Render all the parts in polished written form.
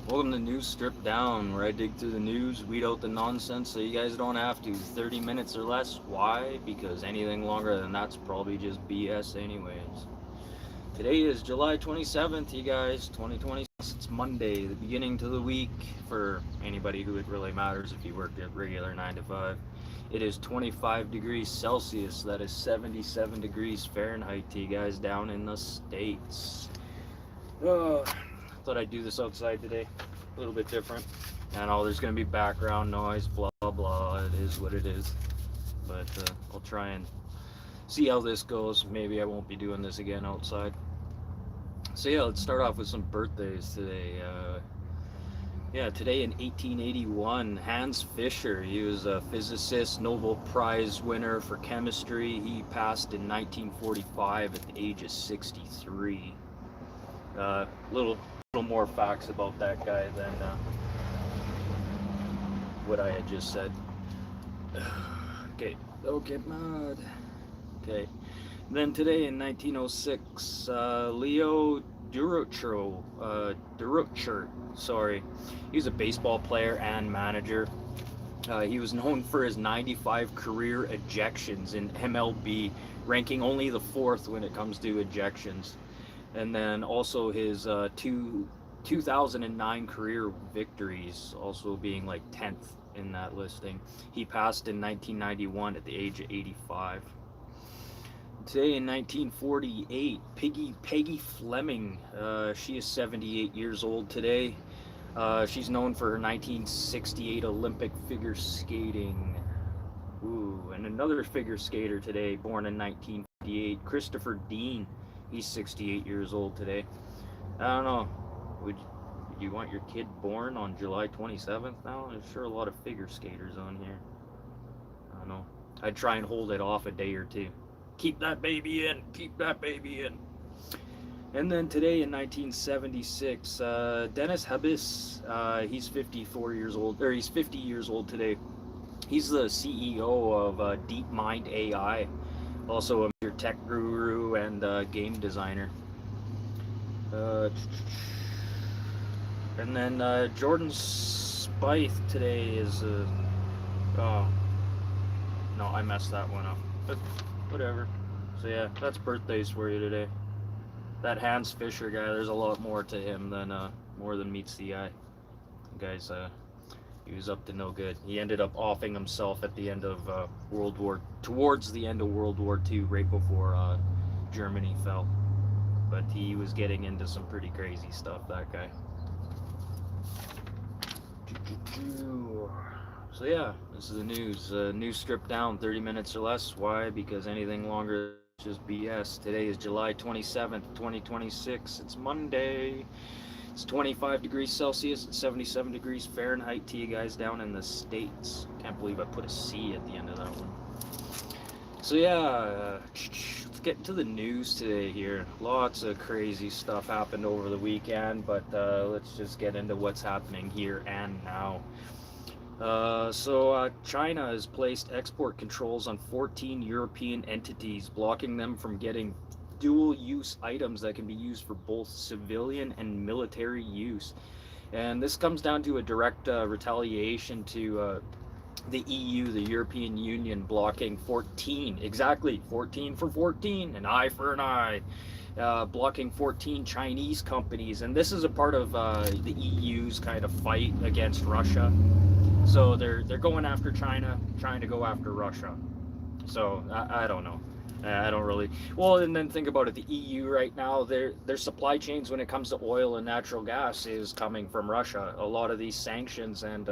Welcome to News Stripped Down, where I dig through the news, weed out the nonsense so you guys don't have to. 30 minutes or less. Why? Because anything longer than that's probably just BS anyways. Today is July 27th, you guys, 2020. It's Monday, the beginning to the week for anybody who it really matters if you work at regular 9 to 5. It is 25 degrees Celsius, that is 77 degrees Fahrenheit to you guys down in the States. Thought I'd do this outside today, a little bit different. I know there's going to be background noise, blah blah blah, it is what it is. But I'll try and see how this goes. Maybe I won't be doing this again outside. So yeah, let's start off with some birthdays today. Today in 1881, Hans Fischer, he was a physicist, Nobel Prize winner for chemistry. He passed in 1945 at the age of 63. Little more facts about that guy than what I had just said. Okay, don't get mad. Okay, then today in 1906, Leo Durocher, he's a baseball player and manager. He was known for his 95 career ejections in MLB, ranking only the 4th when it comes to ejections. And then also his 2009 career victories, also being like 10th in that listing. He passed in 1991 at the age of 85. Today in 1948, Peggy Fleming, she is 78 years old today. She's known for her 1968 Olympic figure skating. Ooh, and another figure skater today, born in 1958, Christopher Dean. He's 68 years old today. I don't know. Would you want your kid born on July 27th now? There's sure a lot of figure skaters on here. I don't know. I'd try and hold it off a day or two. Keep that baby in. Keep that baby in. And then today in 1976, Dennis Habis, he's 54 years old, or he's 50 years old today. He's the CEO of DeepMind AI. Also a major tech guru and game designer. And then Jordan Spieth today is oh no, I messed that one up, but whatever. So yeah, that's birthdays for you today. That Hans Fischer guy, there's a lot more to him than more than meets the eye. The guy's he was up to no good. He ended up offing himself at the end of towards the end of World War II, right before Germany fell. But he was getting into some pretty crazy stuff, that guy. So yeah, this is the news. News stripped down, 30 minutes or less. Why? Because anything longer is just BS. Today is July 27th, 2026. It's Monday. It's 25 degrees Celsius and 77 degrees Fahrenheit to you guys down in the States. Can't believe I put a C at the end of that one. So yeah, let's get into the news today here. Lots of crazy stuff happened over the weekend, but let's just get into what's happening here and now. China has placed export controls on 14 European entities, blocking them from getting dual-use items that can be used for both civilian and military use. And this comes down to a direct retaliation to the EU, the European Union, blocking 14, exactly 14 for 14, an eye for an eye, blocking 14 Chinese companies. And this is a part of the EU's kind of fight against Russia. So they're going after China, trying to go after Russia. So I don't know. I don't really. Well, and then think about it. The EU right now, their supply chains when it comes to oil and natural gas is coming from Russia. A lot of these sanctions and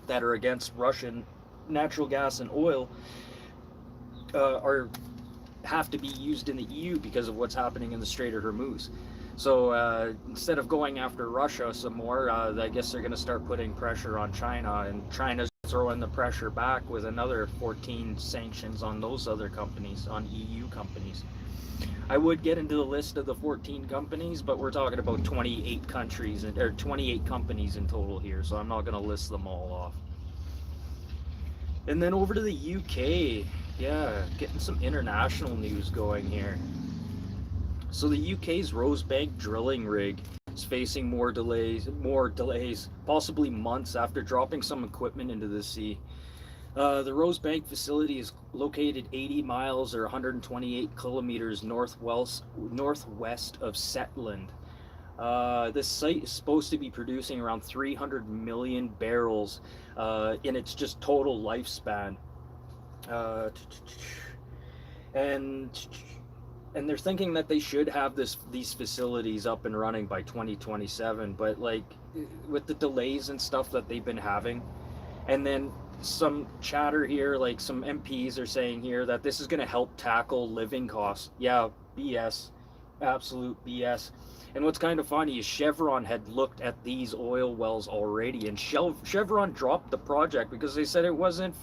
that are against Russian natural gas and oil have to be used in the EU because of what's happening in the Strait of Hormuz. So instead of going after Russia some more, I guess they're going to start putting pressure on China, and China's throwing the pressure back with another 14 sanctions on those other companies, on EU companies. I would get into the list of the 14 companies, but we're talking about 28 countries, or 28 companies in total here, so I'm not going to list them all off. And then over to the UK, yeah, getting some international news going here. So the UK's Rosebank drilling rig is facing more delays, possibly months after dropping some equipment into the sea. The Rosebank facility is located 80 miles or 128 kilometers northwest of Setland. This site is supposed to be producing around 300 million barrels in its just total lifespan. Uh, and and they're thinking that they should have these facilities up and running by 2027, but like with the delays and stuff that they've been having, and then some chatter here, like some MPs are saying here that this is going to help tackle living costs. Yeah, BS, absolute BS. And what's kind of funny is Chevron had looked at these oil wells already, and Chevron dropped the project because they said it wasn't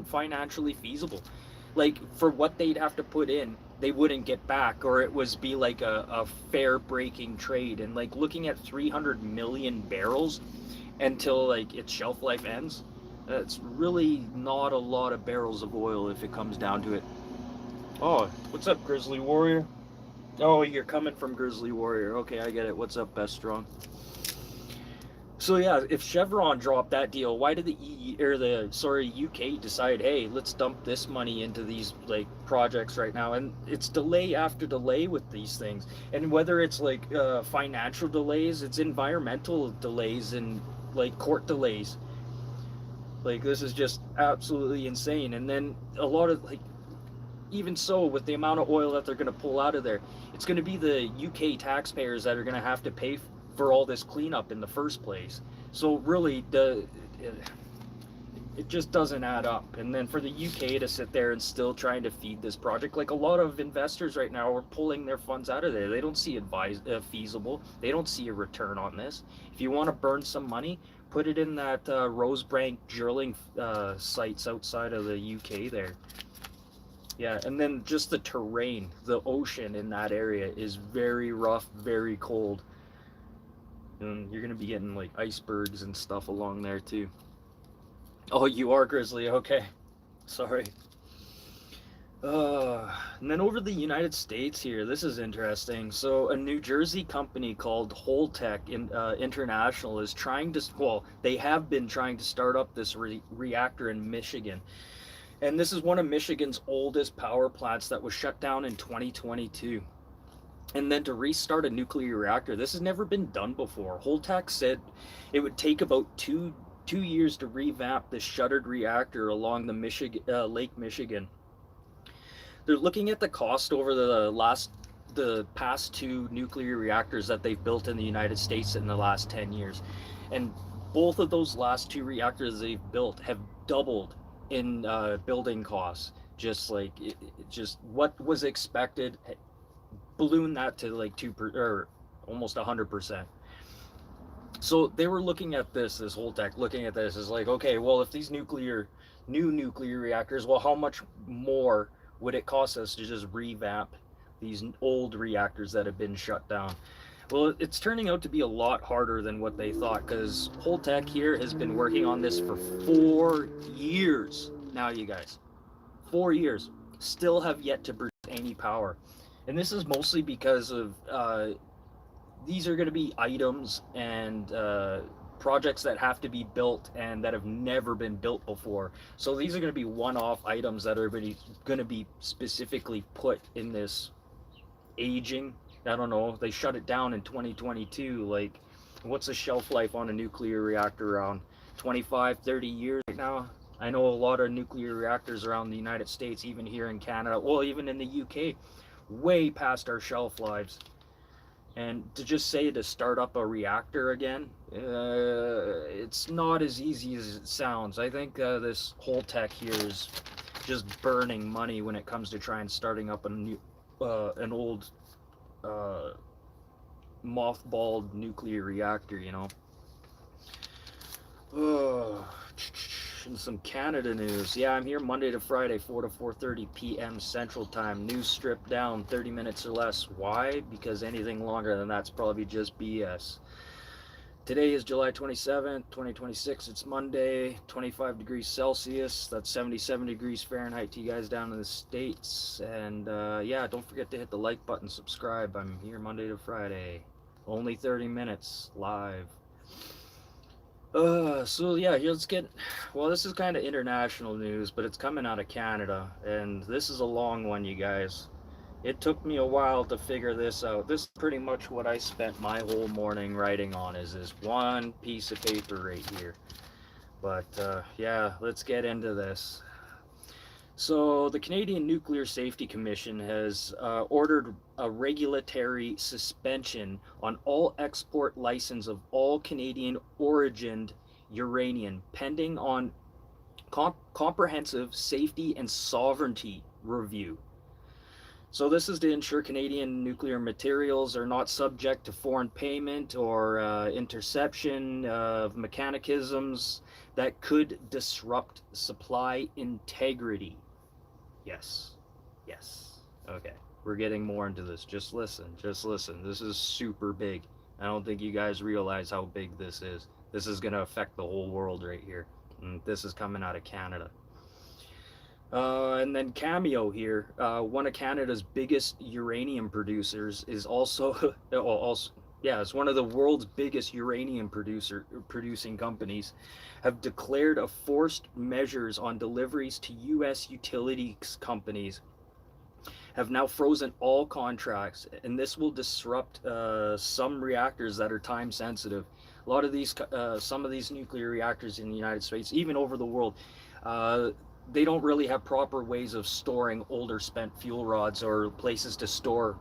financially feasible. Like for what they'd have to put in, they wouldn't get back, or it was be like a fair breaking trade. And like looking at 300 million barrels until like its shelf life ends, it's really not a lot of barrels of oil if it comes down to it. Oh, what's up, Grizzly Warrior? Oh, you're coming from Grizzly Warrior. Okay, I get it. What's up, Best Strong? So yeah, if Chevron dropped that deal, why did the UK decide, hey, let's dump this money into these like projects right now? And it's delay after delay with these things. And whether it's like financial delays, it's environmental delays and like court delays. Like this is just absolutely insane. And then a lot of like, even so, with the amount of oil that they're going to pull out of there, it's going to be the UK taxpayers that are going to have to pay for all this cleanup in the first place. So really, it just doesn't add up. And then for the UK to sit there and still trying to feed this project, like a lot of investors right now are pulling their funds out of there. They don't see it feasible. They don't see a return on this. If you want to burn some money, put it in that Rosebank drilling sites outside of the UK there. Yeah, and then just the terrain, the ocean in that area is very rough, very cold. And you're going to be getting like icebergs and stuff along there too. Oh, you are Grizzly, okay. Sorry. And then over the United States here, this is interesting. So a New Jersey company called Holtec International is trying to, well, they have been trying to start up this reactor in Michigan. And this is one of Michigan's oldest power plants that was shut down in 2022. And then to restart a nuclear reactor, this has never been done before. Holtec said it would take about two years to revamp this shuttered reactor along the Lake Michigan. They're looking at the cost over the past two nuclear reactors that they've built in the United States in the last 10 years. And both of those last two reactors they've built have doubled in building costs. Just like just what was expected, balloon that to like almost 100%. So they were looking at this Holtec looking at this as like, okay, well, if these new nuclear reactors, well, how much more would it cost us to just revamp these old reactors that have been shut down? Well, it's turning out to be a lot harder than what they thought, because Holtec here has been working on this for 4 years now, you guys. 4 years. Still have yet to produce any power. And this is mostly because of these are going to be items and projects that have to be built and that have never been built before. So these are going to be one-off items that are going to be specifically put in this aging. I don't know, they shut it down in 2022. Like, what's the shelf life on a nuclear reactor? Around 25, 30 years right now. I know a lot of nuclear reactors around the United States, even here in Canada, well, even in the UK, way past our shelf lives. And to just say to start up a reactor again, it's not as easy as it sounds. I think this Holtec here is just burning money when it comes to trying starting up an old mothballed nuclear reactor, you know. And some Canada news. Yeah, I'm here Monday to Friday, 4 to 4:30 p.m. Central Time. News stripped down, 30 minutes or less. Why? Because anything longer than that's probably just BS. Today is July 27th, 2026. It's Monday, 25 degrees Celsius. That's 77 degrees Fahrenheit to you guys down in the States. And yeah, don't forget to hit the like button, subscribe. I'm here Monday to Friday. Only 30 minutes live. So yeah, let's get. Well, this is kind of international news, but it's coming out of Canada, and this is a long one, you guys. It took me a while to figure this out. This is pretty much what I spent my whole morning writing on, is this one piece of paper right here. But yeah, let's get into this. So the Canadian Nuclear Safety Commission has ordered a regulatory suspension on all export license of all Canadian origined uranium, pending on comprehensive safety and sovereignty review. So this is to ensure Canadian nuclear materials are not subject to foreign payment or interception of mechanisms that could disrupt supply integrity. Yes. Yes. Okay. We're getting more into this. Just listen. Just listen. This is super big. I don't think you guys realize how big this is. This is going to affect the whole world right here. And this is coming out of Canada. And then Cameo here, one of Canada's biggest uranium producers, is also, it's one of the world's biggest uranium producing companies, have declared a forced measures on deliveries to U.S. utilities companies, have now frozen all contracts, and this will disrupt some reactors that are time sensitive. A lot of these, some of these nuclear reactors in the United States, even over the world, they don't really have proper ways of storing older spent fuel rods or places to store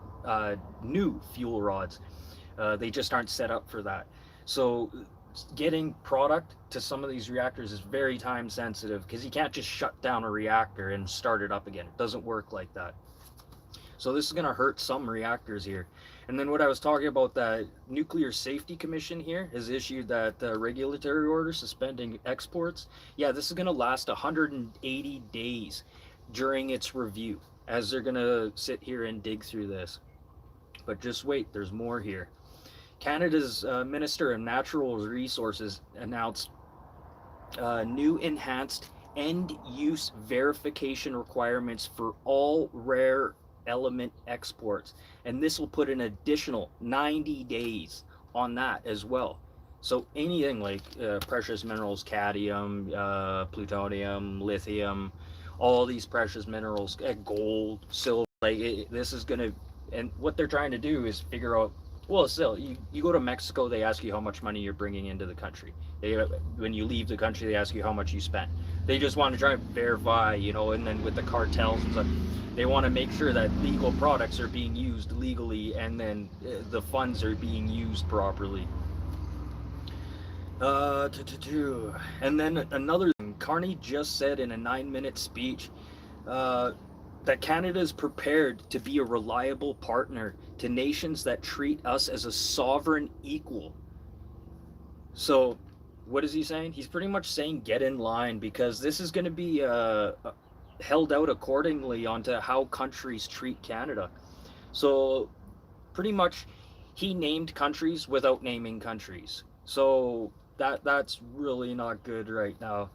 new fuel rods. They just aren't set up for that. So getting product to some of these reactors is very time sensitive, because you can't just shut down a reactor and start it up again. It doesn't work like that. So this is going to hurt some reactors here. And then what I was talking about, that Nuclear Safety Commission here has issued that regulatory order suspending exports. Yeah, this is going to last 180 days during its review, as they're going to sit here and dig through this. But just wait, there's more here. Canada's Minister of Natural Resources announced new enhanced end-use verification requirements for all rare element exports, and this will put an additional 90 days on that as well. So anything like precious minerals, cadmium, plutonium, lithium, all these precious minerals, gold, silver, this is going to, and what they're trying to do is figure out, well, still, you go to Mexico, they ask you how much money you're bringing into the country. When you leave the country, they ask you how much you spent. They just want to try and verify, and then with the cartels and stuff, they want to make sure that legal products are being used legally, and then the funds are being used properly. And then another thing, Carney just said in a 9-minute speech that Canada is prepared to be a reliable partner to nations that treat us as a sovereign equal. So what is he saying? He's pretty much saying get in line, because this is going to be held out accordingly onto how countries treat Canada. So pretty much he named countries without naming countries. So that's really not good right now.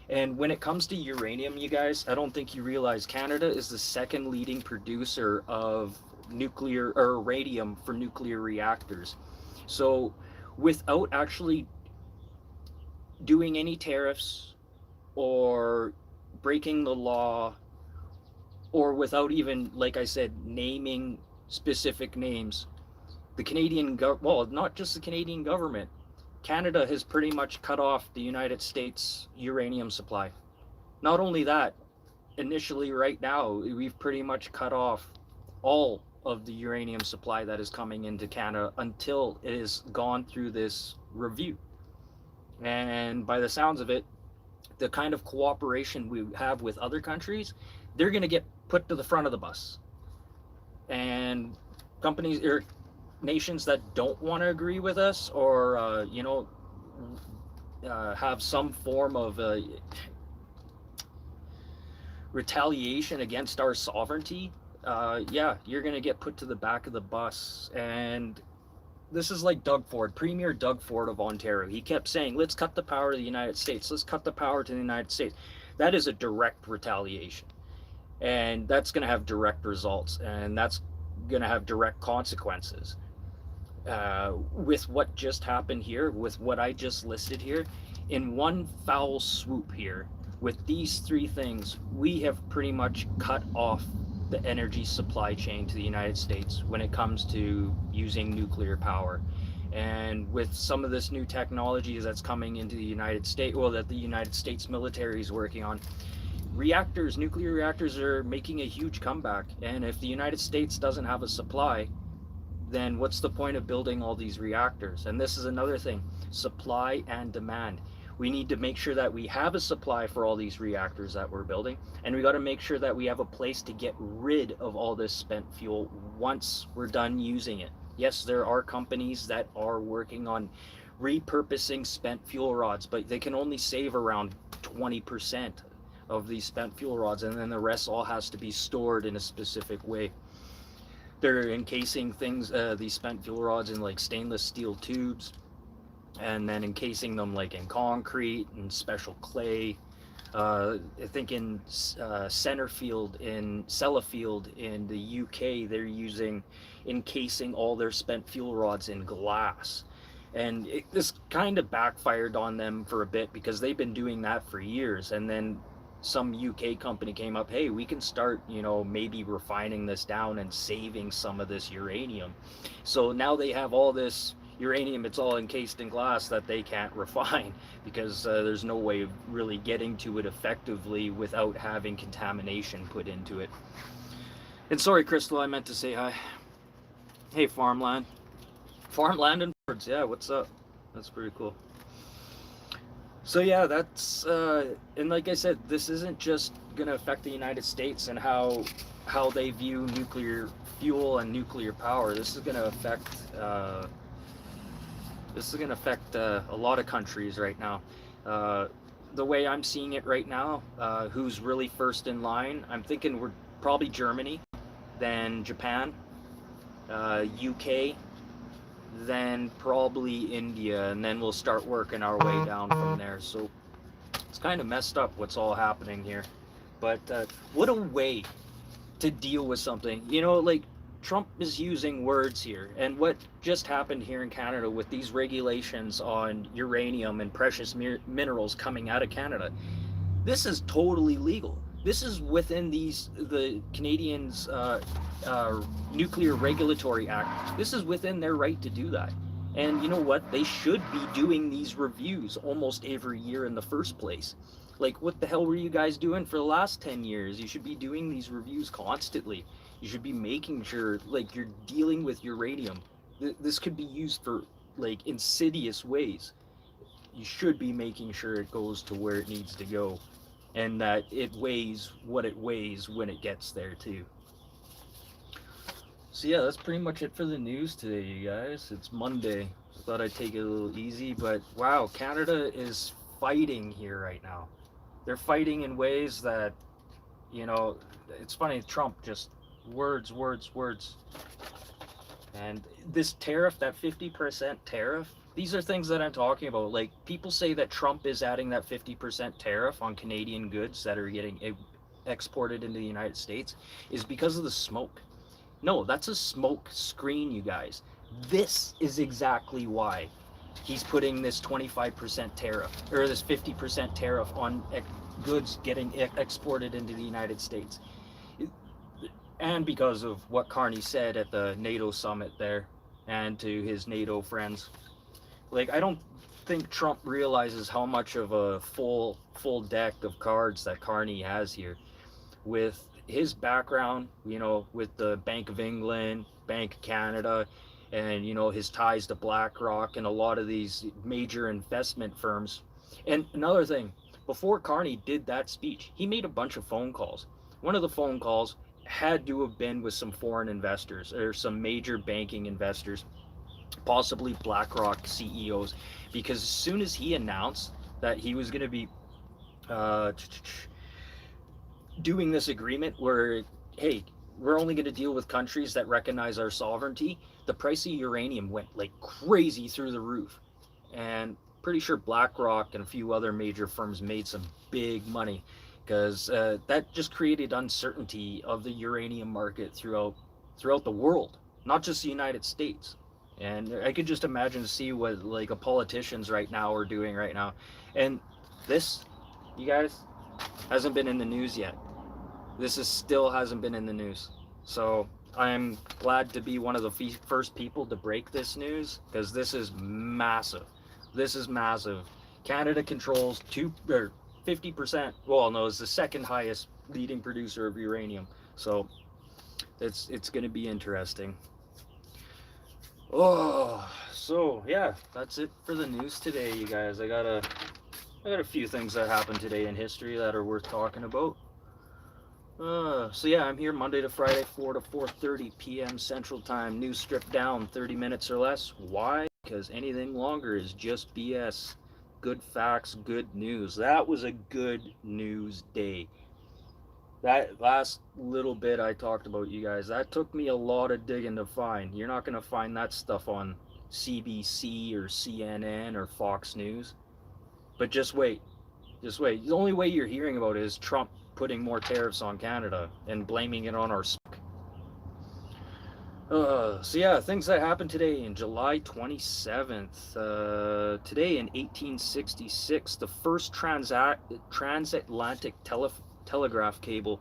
And when it comes to uranium, you guys, I don't think you realize Canada is the second leading producer of nuclear or uranium for nuclear reactors. So without actually doing any tariffs or breaking the law, or without even, like I said, naming specific names, the Canadian well, not just the Canadian government, Canada has pretty much cut off the United States uranium supply. Not only that, initially right now, we've pretty much cut off all of the uranium supply that is coming into Canada until it has gone through this review. And by the sounds of it, the kind of cooperation we have with other countries, they're going to get put to the front of the bus. And companies or nations that don't want to agree with us, or have some form of retaliation against our sovereignty, you're going to get put to the back of the bus. And this is like Doug Ford, Premier Doug Ford of Ontario. He kept saying, let's cut the power to the United States. Let's cut the power to the United States. That is a direct retaliation. And that's going to have direct results. And that's going to have direct consequences. with what just happened here, with what I just listed here, in one foul swoop here, with these three things, we have pretty much cut off the energy supply chain to the United States when it comes to using nuclear power. And with some of this new technology that's coming into the United States, well, that the United States military is working on, reactors, nuclear reactors are making a huge comeback. And if the United States doesn't have a supply, then what's the point of building all these reactors? And this is another thing, supply and demand. We need to make sure that we have a supply for all these reactors that we're building, and we got to make sure that we have a place to get rid of all this spent fuel once we're done using it. Yes, there are companies that are working on repurposing spent fuel rods, but they can only save around 20% of these spent fuel rods, and then the rest all has to be stored in a specific way. They're encasing things, these spent fuel rods, in like stainless steel tubes, and then encasing them like in concrete and special clay. I think in Sellafield in the UK, they're using encasing all their spent fuel rods in glass. And this kind of backfired on them for a bit because they've been doing that for years. And then some UK company came up, hey, we can start, maybe refining this down and saving some of this uranium. So now they have all this uranium, it's all encased in glass that they can't refine because there's no way of really getting to it effectively without having contamination put into it. And sorry, Crystal, I meant to say hi. Hey, farmland. Farmland and birds, yeah, what's up? That's pretty cool. So yeah, that's and like I said, this isn't just going to affect the United States and how they view nuclear fuel and nuclear power. This is going to affect a lot of countries right now. Uh, the way I'm seeing it right now, who's really first in line? I'm thinking we're probably Germany, then Japan, UK, then probably India, and then we'll start working our way down from there. So it's kind of messed up what's all happening here. But what a way to deal with something. Like Trump is using words here, and what just happened here in Canada with these regulations on uranium and precious minerals coming out of Canada, this is totally legal. This is within the Canadians' Nuclear Regulatory Act. This is within their right to do that. And you know what? They should be doing these reviews almost every year in the first place. Like, what the hell were you guys doing for the last 10 years? You should be doing these reviews constantly. You should be making sure, like, you're dealing with uranium. This could be used for, like, insidious ways. You should be making sure it goes to where it needs to go and that it weighs what it weighs when it gets there, too. So yeah, that's pretty much it for the news today, you guys. It's Monday. I thought I'd take it a little easy, but wow, Canada is fighting here right now. They're fighting in ways that, you know, it's funny, Trump just words, words, words. And this tariff, that 50% tariff, these are things that I'm talking about. Like, people say that Trump is adding that 50% tariff on Canadian goods that are getting exported into the United States is because of the smoke. No, that's a smoke screen, you guys. This is exactly why he's putting this 25% tariff or this 50% tariff on goods getting exported into the United States. And because of what Carney said at the NATO summit there and to his NATO friends. Like, I don't think Trump realizes how much of a full deck of cards that Carney has here with his background, with the Bank of England, Bank of Canada, and his ties to BlackRock and a lot of these major investment firms. And another thing, before Carney did that speech, he made a bunch of phone calls. One of the phone calls had to have been with some foreign investors or some major banking investors, possibly BlackRock CEOs, because as soon as he announced that he was going to be uh, doing this agreement where, hey, we're only going to deal with countries that recognize our sovereignty, the price of uranium went like crazy through the roof. And pretty sure BlackRock and a few other major firms made some big money because that just created uncertainty of the uranium market throughout the world, not just the United States. And I could just imagine see what like a politicians right now are doing right now. And this, you guys, hasn't been in the news yet. This is still hasn't been in the news. So I'm glad to be one of the first people to break this news, because this is massive. This is massive. Canada controls 50%. Well, no, it's the second highest leading producer of uranium. So it's going to be interesting. Oh, so yeah, that's it for the news today, you guys. I got a few things that happened today in history that are worth talking about. So yeah, I'm here Monday to Friday, 4 to 4:30 p.m. Central Time. News stripped down, 30 minutes or less. Why? Because anything longer is just BS. Good facts, good news. That was a good news day. That last little bit I talked about, you guys, that took me a lot of digging to find. You're not going to find that stuff on CBC or CNN or Fox News. But just wait. Just wait. The only way you're hearing about it is Trump putting more tariffs on Canada and blaming it on our stock. So yeah, things that happened today in July 27th. Today in 1866, the first transatlantic telegraph cable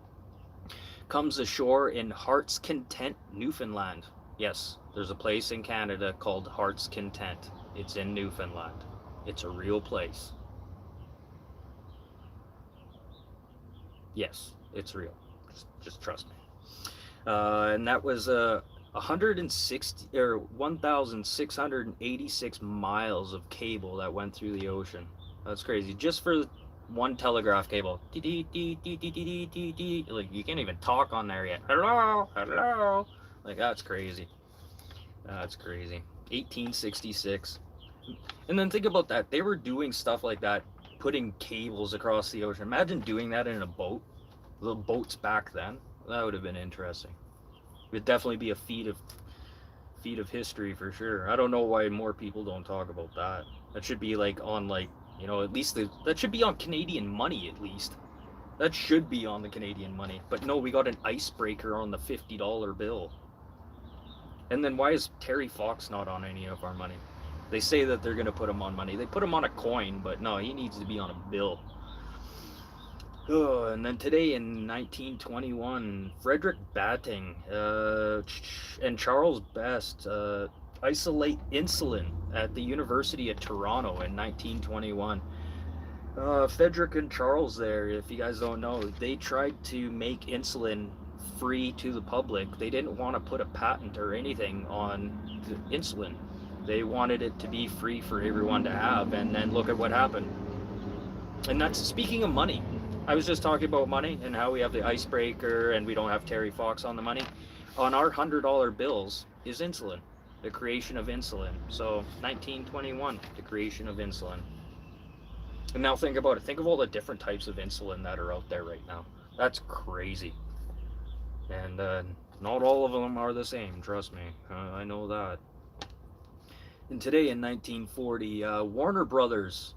comes ashore in Heart's Content, Newfoundland. Yes, there's a place in Canada called Heart's Content. It's in Newfoundland. It's a real place. Yes, it's real. Just trust me. And that was 160 or 1,686 miles of cable that went through the ocean. That's crazy. Just for one telegraph cable. Like, you can't even talk on there yet. Hello, hello. Like, that's crazy. That's crazy. 1866. And then think about that. They were doing stuff like that, putting cables across the ocean. Imagine doing that in a boat. The boats back then. That would have been interesting. It would definitely be a feat of history for sure. I don't know why more people don't talk about that. That should be like on like, you know, at least that should be on Canadian money at least. That should be on the Canadian money. But no, we got an icebreaker on the $50 bill. And then why is Terry Fox not on any of our money? They say that they're going to put him on money. They put him on a coin, but no, he needs to be on a bill. Oh, and then today in 1921, Frederick Batting and Charles Best isolate insulin at the University of Toronto in 1921. Frederick and Charles there, if you guys don't know, they tried to make insulin free to the public. They didn't want to put a patent or anything on the insulin. They wanted it to be free for everyone to have, and then look at what happened. And that's, speaking of money, I was just talking about money and how we have the icebreaker and we don't have Terry Fox on the money. On our $100 bills is insulin, the creation of insulin. So 1921, the creation of insulin. And now think about it. Think of all the different types of insulin that are out there right now. That's crazy. And not all of them are the same, trust me. I know that. And today in 1940, Warner Brothers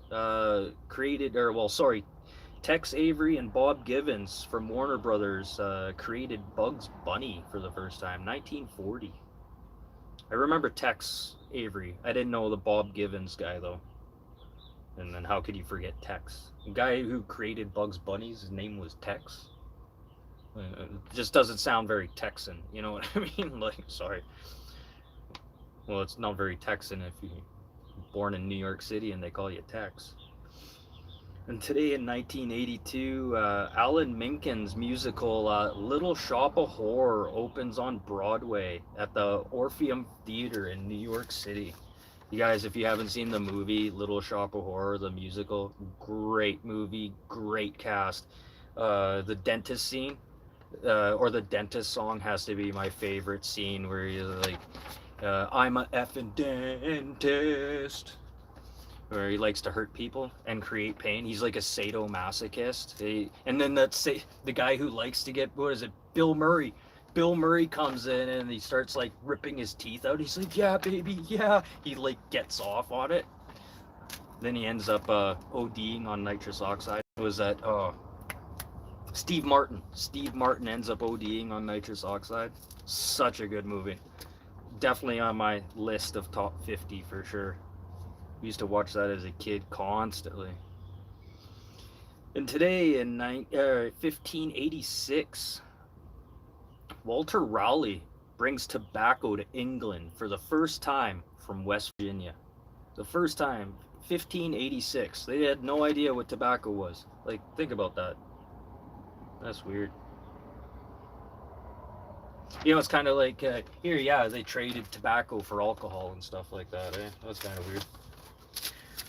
Tex Avery and Bob Givens from Warner Brothers created Bugs Bunny for the first time, 1940. I remember Tex Avery. I didn't know the Bob Givens guy, though. And then how could you forget Tex? The guy who created Bugs Bunny, his name was Tex. It just doesn't sound very Texan, you know what I mean? Like, sorry. Well, it's not very Texan if you're born in New York City and they call you Tex. And today in 1982, Alan Menken's musical Little Shop of Horror opens on Broadway at the Orpheum Theater in New York City. You guys, if you haven't seen the movie Little Shop of Horror, the musical, great movie, great cast. The dentist scene, or the dentist song has to be my favorite scene, where you're like, I'm a effing dentist. Where he likes to hurt people and create pain. He's like a sadomasochist. And then the guy who likes to get, what is it, Bill Murray. Bill Murray comes in and he starts like ripping his teeth out. He's like, yeah, baby, yeah. He like gets off on it. Then he ends up ODing on nitrous oxide. Was that, Steve Martin. Steve Martin ends up ODing on nitrous oxide. Such a good movie. definitely on my list of top 50 for sure. Used to watch that as a kid constantly. And today in 1586, Walter Raleigh brings tobacco to England for the first time from West Virginia. The first time, 1586. They had no idea what tobacco was. Like, think about that. That's weird. You know, it's kind of like here, yeah, they traded tobacco for alcohol and stuff like that. That's kind of weird.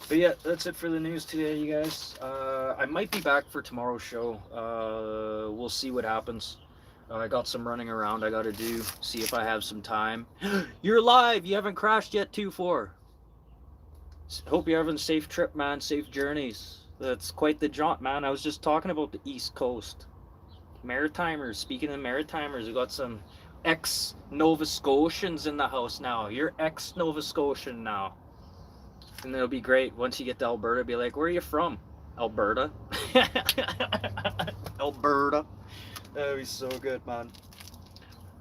But yeah, that's it for the news today, you guys. I might be back for tomorrow's show. We'll see what happens. I got some running around I gotta do. See if I have some time. You're live. You haven't crashed yet, 2-4. Hope you're having a safe trip, man. Safe journeys. That's quite the jaunt, man. I was just talking about the East Coast. Maritimers. Speaking of Maritimers, we got some ex-Nova Scotians in the house now. You're ex-Nova Scotian now. And it'll be great once you get to Alberta. Be like, where are you from? Alberta. Alberta. That'd be so good, man.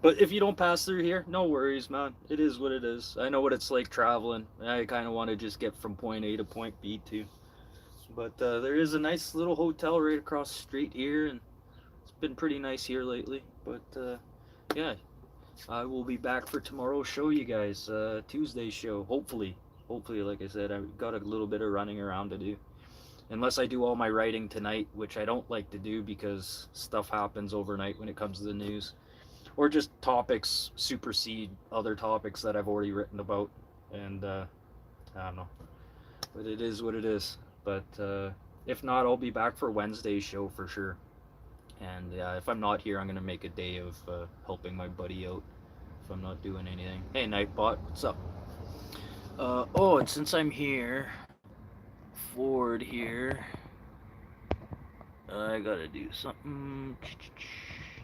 But if you don't pass through here, no worries, man. It is what it is. I know what it's like traveling. I kind of want to just get from point A to point B too. But there is a nice little hotel right across the street here, and it's been pretty nice here lately. But yeah, I will be back for tomorrow's show, you guys. Tuesday's show, hopefully. Hopefully, like I said, I've got a little bit of running around to do. Unless I do all my writing tonight, which I don't like to do because stuff happens overnight when it comes to the news. Or just topics supersede other topics that I've already written about. And I don't know. But it is what it is. But if not, I'll be back for Wednesday's show for sure. And if I'm not here, I'm going to make a day of helping my buddy out if I'm not doing anything. Hey, Nightbot, what's up? Oh, and since I'm here, Ford here, I gotta do something.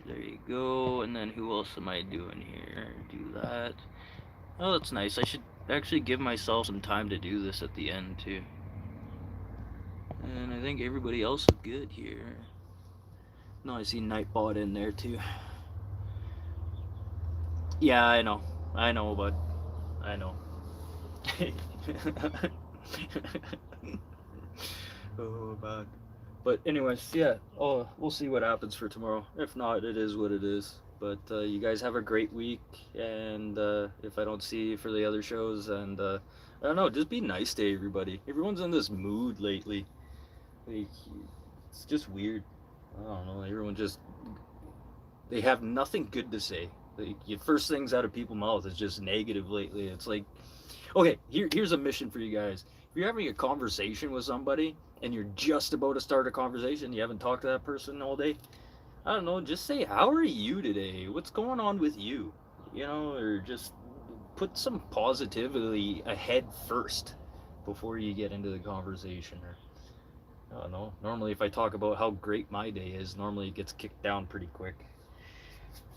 There you go. And then who else am I doing here? Do that. Oh, that's nice. I should actually give myself some time to do this at the end too. And I think everybody else is good here. No, I see Nightbot in there too. Yeah, I know, bud. I know. Oh man. But anyways, yeah. Oh, we'll see what happens for tomorrow. If not, it is what it is. But you guys have a great week, and if I don't see you for the other shows, and I don't know, just be nice to everybody. Everyone's in this mood lately. Like, it's just weird. I don't know. Everyone just, they have nothing good to say. Like, first things out of people's mouths is just negative lately. It's like, okay, here's a mission for you guys. If you're having a conversation with somebody and you're just about to start a conversation, you haven't talked to that person all day, I don't know, just say, how are you today? What's going on with you? You know, or just put some positivity ahead first before you get into the conversation. Or I don't know, normally if I talk about how great my day is, normally it gets kicked down pretty quick.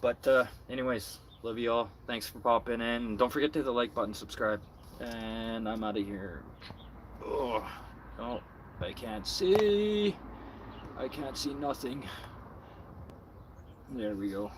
But anyways, love you all. Thanks for popping in. Don't forget to hit the like button, subscribe. And I'm out of here. Oh, I can't see. I can't see nothing. There we go.